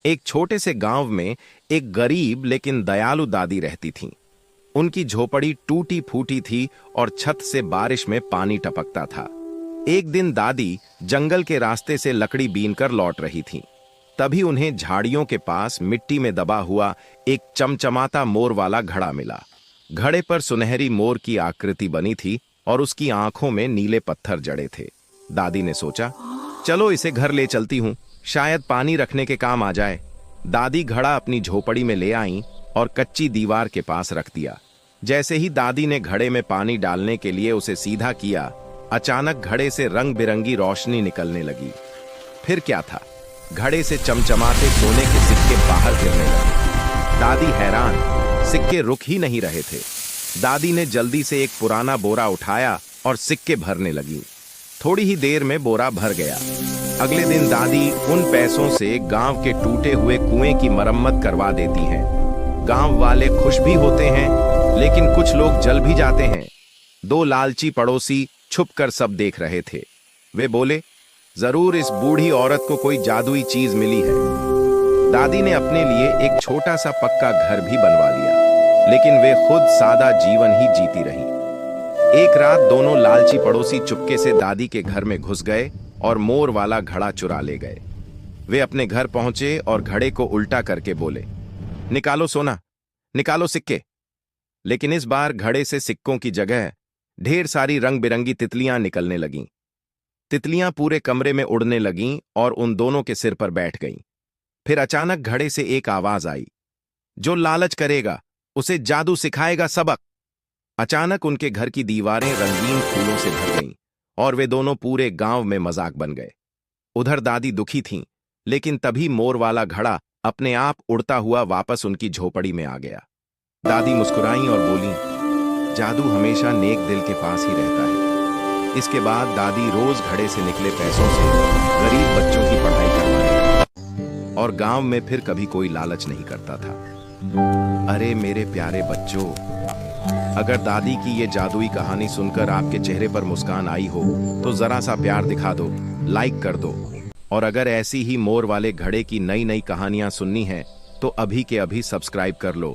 एक छोटे से गांव में एक गरीब लेकिन दयालु दादी रहती थीं। उनकी झोपड़ी टूटी फूटी थी और छत से बारिश में पानी टपकता था। एक दिन दादी जंगल के रास्ते से लकड़ी बीनकर लौट रही थीं। तभी उन्हें झाड़ियों के पास मिट्टी में दबा हुआ एक चमचमाता मोर वाला घड़ा मिला। घड़े पर सुनहरी मोर की आकृति बनी थी और उसकी आंखों में नीले पत्थर जड़े थे। दादी ने सोचा, चलो इसे घर ले चलती हूं, शायद पानी रखने के काम आ जाए। दादी घड़ा अपनी झोपड़ी में ले आईं और कच्ची दीवार के पास रख दिया। जैसे ही दादी ने घड़े में पानी डालने के लिए उसे सीधा किया, अचानक घड़े से रंग बिरंगी रोशनी निकलने लगी। फिर क्या था, घड़े से चमचमाते सोने के सिक्के बाहर गिरने लगे। दादी हैरान, सिक्के रुक ही नहीं रहे थे। दादी ने जल्दी से एक पुराना बोरा उठाया और सिक्के भरने लगी। थोड़ी ही देर में बोरा भर गया। अगले दिन दादी उन पैसों से गांव के टूटे हुए कुएं की मरम्मत करवा देती हैं। गांव वाले खुश भी होते हैं, लेकिन कुछ लोग जल भी जाते हैं। दो लालची पड़ोसी छुपकर सब देख रहे थे। वे बोले, जरूर इस बूढ़ी औरत को कोई जादुई चीज मिली है। दादी ने अपने लिए एक छोटा सा पक्का घर भी बनवा लिया, लेकिन वे खुद सादा जीवन ही जीती रही। एक रात दोनों लालची पड़ोसी चुपके से दादी के घर में घुस गए और मोर वाला घड़ा चुरा ले गए। वे अपने घर पहुंचे और घड़े को उल्टा करके बोले, निकालो सोना, निकालो सिक्के। लेकिन इस बार घड़े से सिक्कों की जगह ढेर सारी रंग बिरंगी तितलियां निकलने लगीं। तितलियां पूरे कमरे में उड़ने लगीं और उन दोनों के सिर पर बैठ गईं। फिर अचानक घड़े से एक आवाज आई, जो लालच करेगा उसे जादू सिखाएगा सबक। अचानक उनके घर की दीवारें रंगीन फूलों से भर गईं और वे दोनों पूरे गांव में मजाक बन गए। उधर दादी दुखी थीं, लेकिन तभी मोर वाला घड़ा अपने आप उड़ता हुआ वापस उनकी झोपड़ी में आ गया। दादी मुस्कुराईं और बोलीं, जादू हमेशा नेक दिल के पास ही रहता है। इसके बाद दादी रोज घड़े से निकले पैसों से गरीब बच्चों की पढ़ाई करवाने और गांव में फिर कभी कोई लालच नहीं करता था। अरे मेरे प्यारे बच्चों, अगर दादी की ये जादुई कहानी सुनकर आपके चेहरे पर मुस्कान आई हो तो जरा सा प्यार दिखा दो, लाइक कर दो। और अगर ऐसी ही मोर वाले घड़े की नई नई कहानियां सुननी है तो अभी के अभी सब्सक्राइब कर लो।